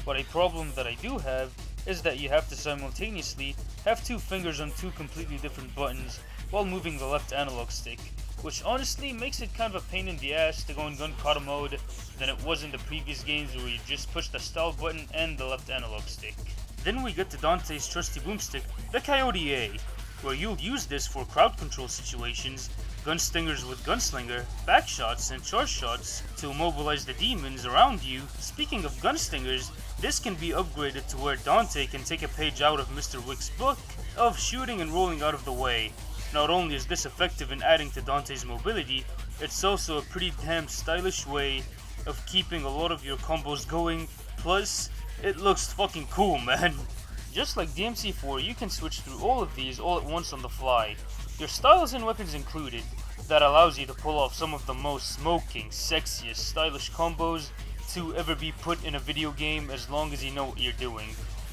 but a problem that I do have is that you have to simultaneously have two fingers on two completely different buttons while moving the left analog stick, which honestly makes it kind of a pain in the ass to go in gun kata mode than it was in the previous games where you just push the style button and the left analog stick. Then we get to Dante's trusty boomstick, the Coyote A, where you'll use this for crowd control situations, gunstingers with Gunslinger, backshots, and charge shots to immobilize the demons around you. Speaking of gunstingers, this can be upgraded to where Dante can take a page out of Mr. Wick's book of shooting and rolling out of the way. Not only is this effective in adding to Dante's mobility, it's also a pretty damn stylish way of keeping a lot of your combos going, plus it looks fucking cool, man. Just like DMC4, you can switch through all of these all at once on the fly. Your styles and weapons included, that allows you to pull off some of the most smoking, sexiest, stylish combos to ever be put in a video game as long as you know what you're doing.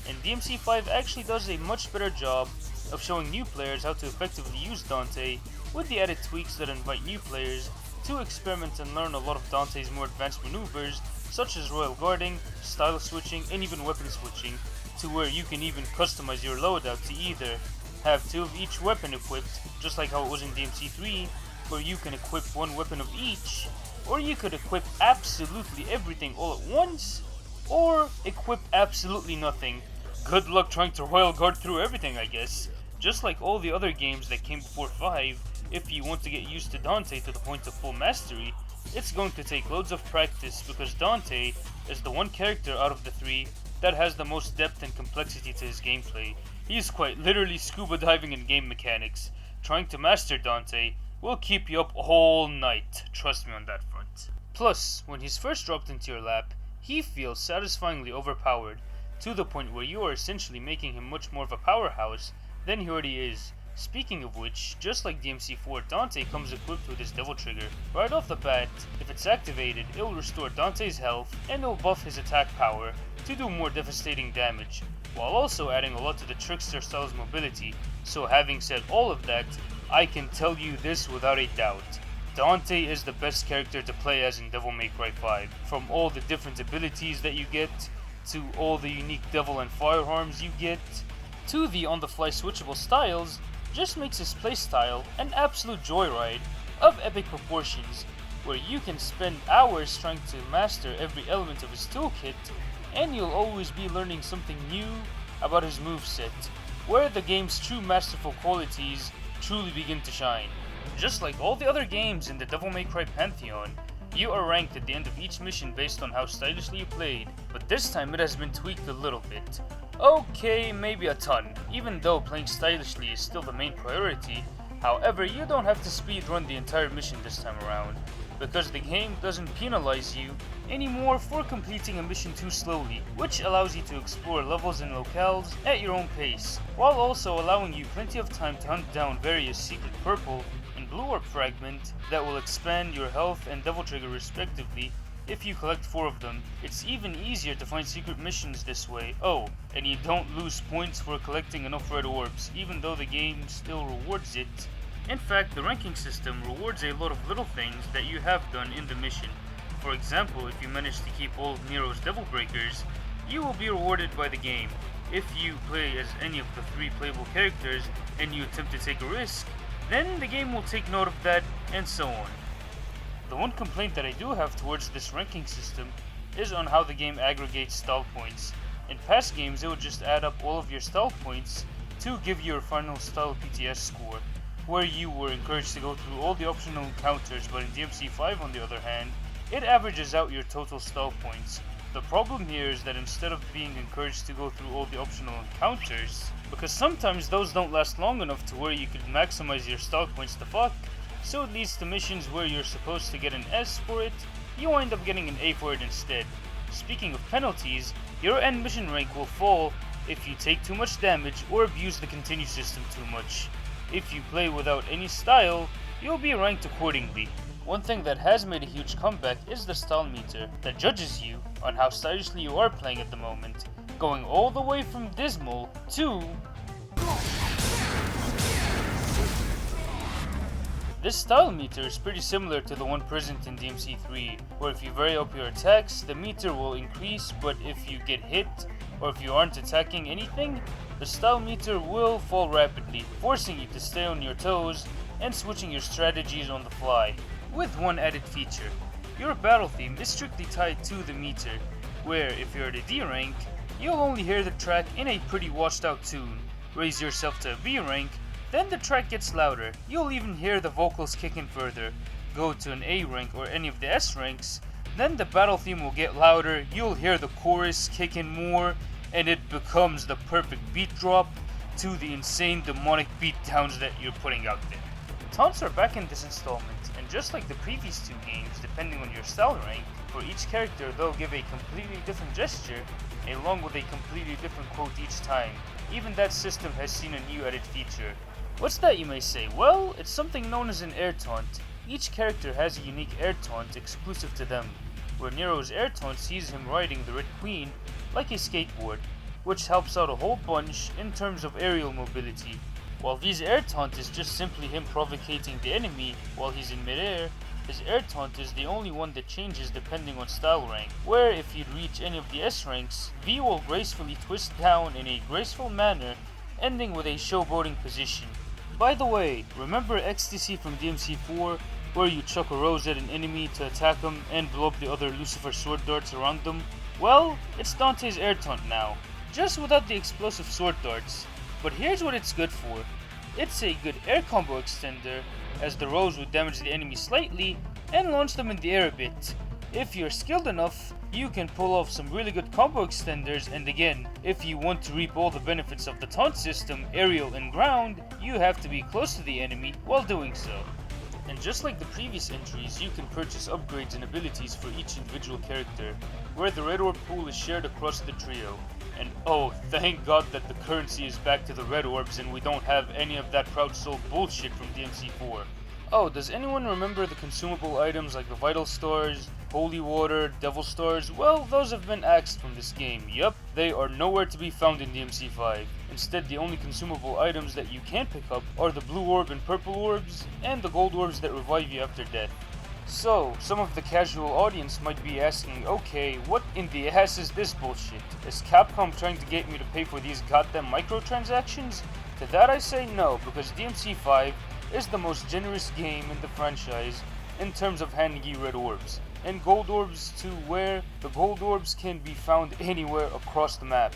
And DMC5 actually does a much better job of showing new players how to effectively use Dante, with the added tweaks that invite new players to experiment and learn a lot of Dante's more advanced maneuvers, such as royal guarding, style switching, and even weapon switching, to where you can even customize your loadout to either have two of each weapon equipped, just like how it was in DMC3, where you can equip one weapon of each, or you could equip absolutely everything all at once, or equip absolutely nothing. Good luck trying to royal guard through everything, I guess. Just like all the other games that came before 5, if you want to get used to Dante to the point of full mastery, it's going to take loads of practice, because Dante is the one character out of the 3 that has the most depth and complexity to his gameplay. He is quite literally scuba diving in game mechanics. Trying to master Dante will keep you up all night, trust me on that front. Plus, when he's first dropped into your lap, he feels satisfyingly overpowered, to the point where you are essentially making him much more of a powerhouse than he already is. Speaking of which, just like DMC4, Dante comes equipped with his Devil Trigger. Right off the bat, if it's activated, it will restore Dante's health and it will buff his attack power to do more devastating damage, while also adding a lot to the Trickster style's mobility. So having said all of that, I can tell you this without a doubt. Dante is the best character to play as in Devil May Cry 5. From all the different abilities that you get, to all the unique devil and firearms you get, to the on-the-fly switchable styles, just makes his playstyle an absolute joyride. of epic proportions, where you can spend hours trying to master every element of his toolkit, and you'll always be learning something new about his moveset, where the game's true masterful qualities truly begin to shine. Just like all the other games in the Devil May Cry pantheon, you are ranked at the end of each mission based on how stylishly you played, but this time it has been tweaked a little bit. Okay, maybe a ton, even though playing stylishly is still the main priority. However, you don't have to speedrun the entire mission this time around, because the game doesn't penalize you anymore for completing a mission too slowly, which allows you to explore levels and locales at your own pace, while also allowing you plenty of time to hunt down various secret purple and blue orb fragment that will expand your health and devil trigger respectively if you collect 4 of them. It's even easier to find secret missions this way. Oh, and you don't lose points for collecting enough red orbs, even though the game still rewards it. In fact, the ranking system rewards a lot of little things that you have done in the mission. For example, if you manage to keep all of Nero's Devil Breakers, you will be rewarded by the game. If you play as any of the 3 playable characters and you attempt to take a risk, then the game will take note of that, and so on. The one complaint that I do have towards this ranking system is on how the game aggregates style points. In past games, it would just add up all of your style points to give you your final style PTS score, where you were encouraged to go through all the optional encounters, but in DMC5 on the other hand, it averages out your total style points. The problem here is that instead of being encouraged to go through all the optional encounters, because sometimes those don't last long enough to where you could maximize your style points to fuck, so it leads to missions where you're supposed to get an S for it, you wind up getting an A for it instead. Speaking of penalties, your end mission rank will fall if you take too much damage or abuse the continue system too much. If you play without any style, you'll be ranked accordingly. One thing that has made a huge comeback is the style meter that judges you on how stylishly you are playing at the moment, going all the way from dismal to... This style meter is pretty similar to the one present in DMC3, where if you vary up your attacks, the meter will increase, but if you get hit, or if you aren't attacking anything, the style meter will fall rapidly, forcing you to stay on your toes and switching your strategies on the fly. With one added feature, your battle theme is strictly tied to the meter, where if you're at a D rank, you'll only hear the track in a pretty washed out tune. Raise yourself to a B rank, then the track gets louder, you'll even hear the vocals kick in further. Go to an A rank or any of the S ranks, then the battle theme will get louder, you'll hear the chorus kick in more, and it becomes the perfect beat drop to the insane demonic beatdowns that you're putting out there. Taunts are back in this installment, and just like the previous 2 games, depending on your style rank, for each character they'll give a completely different gesture, along with a completely different quote each time. Even that system has seen a new added feature. What's that, you may say? Well, it's something known as an air taunt. Each character has a unique air taunt exclusive to them, where Nero's air taunt sees him riding the Red Queen like a skateboard, which helps out a whole bunch in terms of aerial mobility. While V's air taunt is just simply him provocating the enemy while he's in midair, his air taunt is the only one that changes depending on style rank, where if you reach any of the S ranks, V will gracefully twist down in a graceful manner, ending with a showboating position. By the way, remember XTC from DMC4, where you chuck a rose at an enemy to attack them and blow up the other Lucifer sword darts around them? Well, it's Dante's air taunt now, just without the explosive sword darts. But here's what it's good for. It's a good air combo extender, as the rose would damage the enemy slightly and launch them in the air a bit. If you're skilled enough, you can pull off some really good combo extenders, and again, if you want to reap all the benefits of the taunt system, aerial and ground, you have to be close to the enemy while doing so. And just like the previous entries, you can purchase upgrades and abilities for each individual character, where the red orb pool is shared across the trio. And oh, thank God that the currency is back to the red orbs and we don't have any of that proud soul bullshit from DMC4. Oh, does anyone remember the consumable items like the Vital Stars, Holy Water, Devil Stars? Well, those have been axed from this game. Yup, they are nowhere to be found in DMC5. Instead, the only consumable items that you can pick up are the blue orb and purple orbs, and the gold orbs that revive you after death. So, some of the casual audience might be asking, okay, what in the ass is this bullshit? Is Capcom trying to get me to pay for these goddamn microtransactions? To that I say no, because DMC5 is the most generous game in the franchise in terms of handing you red orbs, and gold orbs too, where the gold orbs can be found anywhere across the map.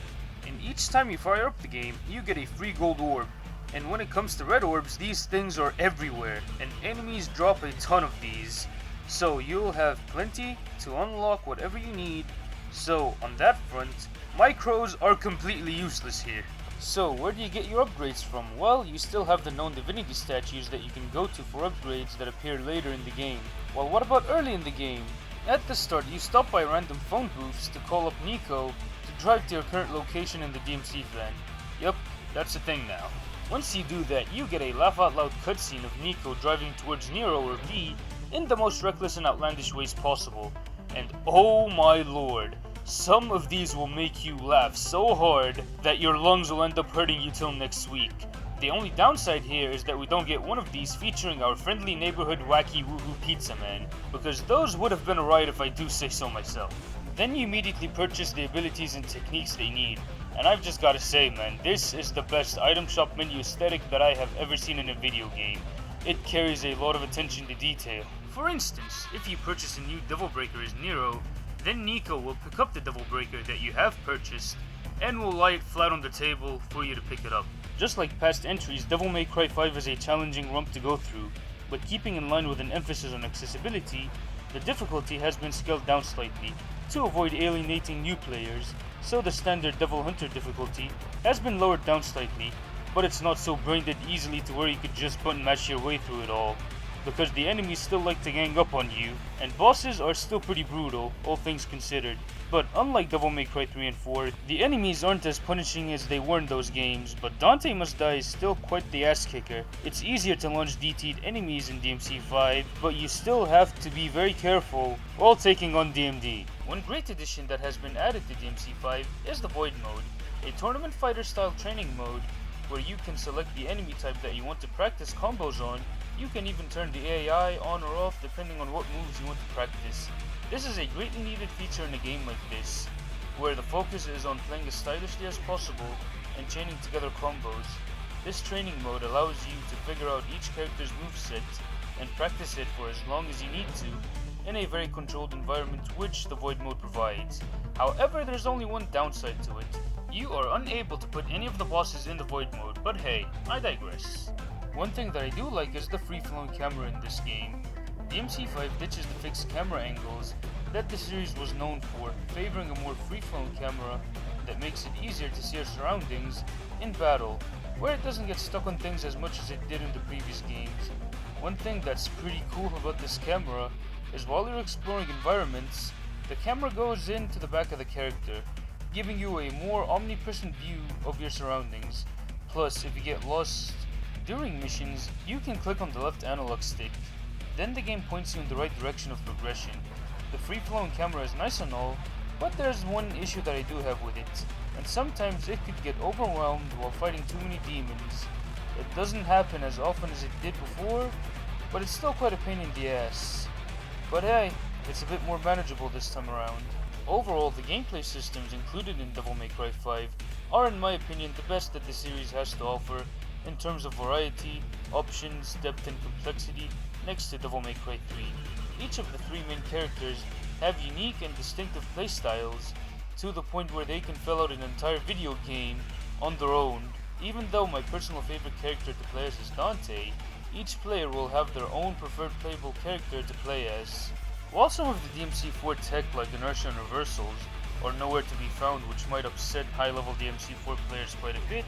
And each time you fire up the game, you get a free gold orb. And when it comes to red orbs, these things are everywhere, and enemies drop a ton of these. So you'll have plenty to unlock whatever you need. So on that front, micros are completely useless here. So where do you get your upgrades from? Well, you still have the known divinity statues that you can go to for upgrades that appear later in the game. Well, what about early in the game? At the start, you stop by random phone booths to call up Nico to drive to your current location in the DMC van. Yup, that's a thing now. Once you do that, you get a laugh out loud cutscene of Nico driving towards Nero or V in the most reckless and outlandish ways possible. And oh my lord, some of these will make you laugh so hard that your lungs will end up hurting you till next week. The only downside here is that we don't get one of these featuring our friendly neighborhood wacky woohoo pizza man, because those would have been a riot if I do say so myself. Then you immediately purchase the abilities and techniques they need, and I've just gotta say man, this is the best item shop menu aesthetic that I have ever seen in a video game. It carries a lot of attention to detail. For instance, if you purchase a new Devil Breaker as Nero, then Nico will pick up the Devil Breaker that you have purchased and will lie it flat on the table for you to pick it up. Just like past entries, Devil May Cry 5 is a challenging rump to go through, but keeping in line with an emphasis on accessibility, the difficulty has been scaled down slightly to avoid alienating new players, so the standard Devil Hunter difficulty has been lowered down slightly, but it's not so brain dead easily to where you could just button mash your way through it all, because the enemies still like to gang up on you, and bosses are still pretty brutal, all things considered. But unlike Devil May Cry 3 and 4, the enemies aren't as punishing as they were in those games, but Dante Must Die is still quite the ass kicker. It's easier to launch DT'd enemies in DMC 5, but you still have to be very careful while taking on DMD. One great addition that has been added to DMC 5 is the Void mode, a tournament fighter style training mode where you can select the enemy type that you want to practice combos on. You can even turn the AI on or off depending on what moves you want to practice. This is a greatly needed feature in a game like this, where the focus is on playing as stylishly as possible and chaining together combos. This training mode allows you to figure out each character's moveset and practice it for as long as you need to in a very controlled environment, which the Void mode provides. However, there's only one downside to it. You are unable to put any of the bosses in the Void mode, but hey, I digress. One thing that I do like is the free-flowing camera in this game. DMC5 ditches the fixed camera angles that the series was known for, favoring a more free-flowing camera that makes it easier to see our surroundings in battle, where it doesn't get stuck on things as much as it did in the previous games. One thing that's pretty cool about this camera is while you're exploring environments, the camera goes into the back of the character, giving you a more omnipresent view of your surroundings. Plus, if you get lost during missions, you can click on the left analog stick. Then the game points you in the right direction of progression. The free-flowing camera is nice and all, but there's one issue that I do have with it, and sometimes it could get overwhelmed while fighting too many demons. It doesn't happen as often as it did before, but it's still quite a pain in the ass. But hey, it's a bit more manageable this time around. Overall, the gameplay systems included in Devil May Cry 5 are in my opinion the best that the series has to offer in terms of variety, options, depth and complexity next to Devil May Cry 3. Each of the three main characters have unique and distinctive playstyles to the point where they can fill out an entire video game on their own. Even though my personal favorite character to play as is Dante, each player will have their own preferred playable character to play as. While some of the DMC4 tech like inertia and reversals are nowhere to be found, which might upset high-level DMC4 players quite a bit,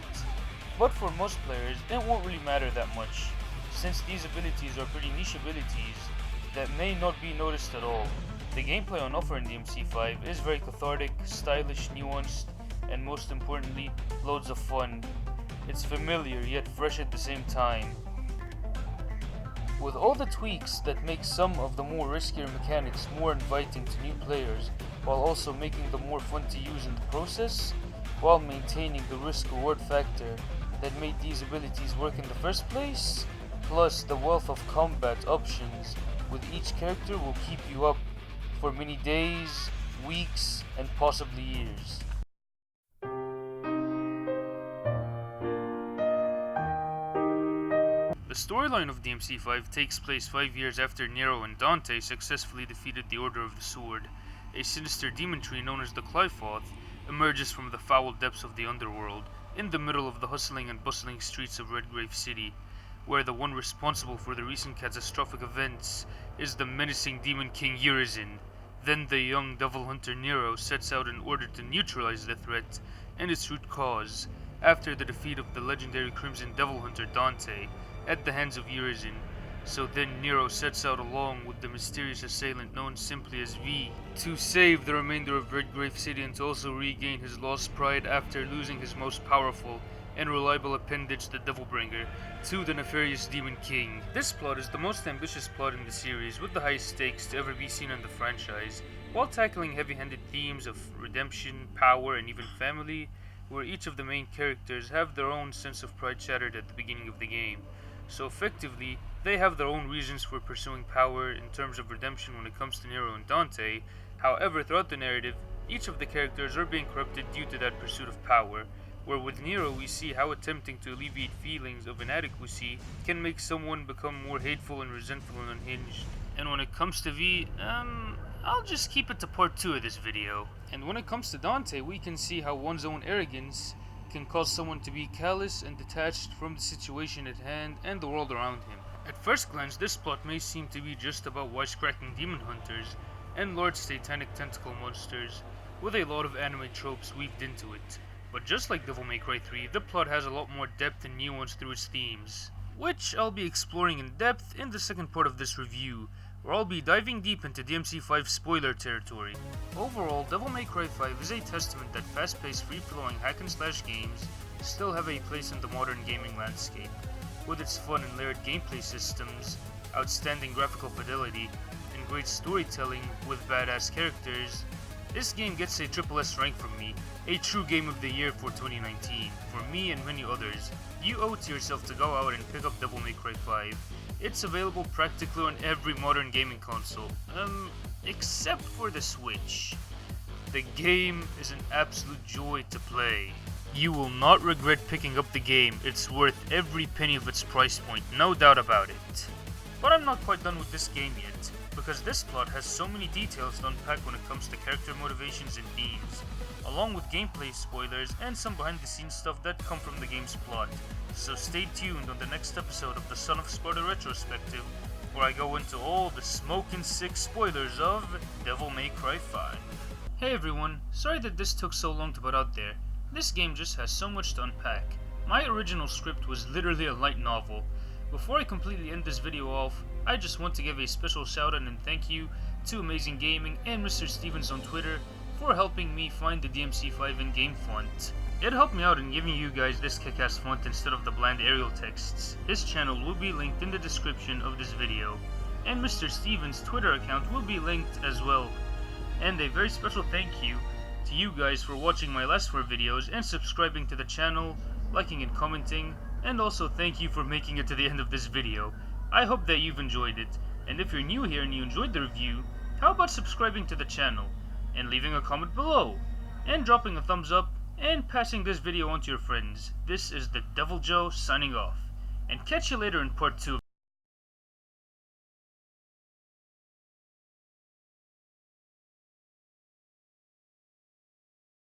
but for most players it won't really matter that much, since these abilities are pretty niche abilities that may not be noticed at all. The gameplay on offer in DMC5 is very cathartic, stylish, nuanced, and most importantly, loads of fun. It's familiar yet fresh at the same time. With all the tweaks that make some of the more riskier mechanics more inviting to new players, while also making them more fun to use in the process, while maintaining the risk-reward factor that made these abilities work in the first place, plus the wealth of combat options with each character will keep you up for many days, weeks, and possibly years. The storyline of DMC5 takes place 5 years after Nero and Dante successfully defeated the Order of the Sword. A sinister demon tree known as the Clifoth emerges from the foul depths of the underworld, in the middle of the hustling and bustling streets of Redgrave City, where the one responsible for the recent catastrophic events is the menacing demon king Urizen. Then the young devil hunter Nero sets out in order to neutralize the threat and its root cause, after the defeat of the legendary Crimson Devil Hunter Dante at the hands of Urizen. So then Nero sets out along with the mysterious assailant known simply as V to save the remainder of Redgrave City and to also regain his lost pride after losing his most powerful and reliable appendage, the Devilbringer, to the nefarious Demon King. This plot is the most ambitious plot in the series, with the highest stakes to ever be seen in the franchise, while tackling heavy-handed themes of redemption, power, and even family, where each of the main characters have their own sense of pride shattered at the beginning of the game. So effectively, they have their own reasons for pursuing power in terms of redemption when it comes to Nero and Dante. However, throughout the narrative, each of the characters are being corrupted due to that pursuit of power, where with Nero we see how attempting to alleviate feelings of inadequacy can make someone become more hateful and resentful and unhinged. And when it comes to V, I'll just keep it to part 2 of this video. And when it comes to Dante, we can see how one's own arrogance can cause someone to be callous and detached from the situation at hand and the world around him. At first glance, this plot may seem to be just about wisecracking demon hunters and large satanic tentacle monsters, with a lot of anime tropes weaved into it. But just like Devil May Cry 3, the plot has a lot more depth and nuance through its themes, which I'll be exploring in depth in the second part of this review, where I'll be diving deep into DMC5 spoiler territory. Overall, Devil May Cry 5 is a testament that fast-paced, free-flowing hack-and-slash games still have a place in the modern gaming landscape. With its fun and layered gameplay systems, outstanding graphical fidelity, and great storytelling with badass characters, this game gets a triple S rank from me, a true game of the year for 2019. For me and many others, you owe it to yourself to go out and pick up Devil May Cry 5. It's available practically on every modern gaming console, except for the Switch. The game is an absolute joy to play. You will not regret picking up the game. It's worth every penny of its price point, no doubt about it. But I'm not quite done with this game yet, because this plot has so many details to unpack when it comes to character motivations and themes, along with gameplay spoilers and some behind the scenes stuff that come from the game's plot. So stay tuned on the next episode of the Son of Sparda Retrospective, where I go into all the smoking sick spoilers of Devil May Cry 5. Hey everyone, sorry that this took so long to put out there. This game just has so much to unpack. My original script was literally a light novel. Before I completely end this video off, I just want to give a special shout out and thank you to Amazing Gaming and Mr. Stevens on Twitter for helping me find the DMC5 in-game font. It helped me out in giving you guys this kick-ass font instead of the bland Arial texts. His channel will be linked in the description of this video, and Mr. Stevens' Twitter account will be linked as well. And a very special thank you to you guys for watching my last 4 videos and subscribing to the channel, liking and commenting, and also thank you for making it to the end of this video. I hope that you've enjoyed it, and if you're new here and you enjoyed the review, how about subscribing to the channel, and leaving a comment below, and dropping a thumbs up, and passing this video on to your friends. This is the Devil Joe signing off, and catch you later in part 2.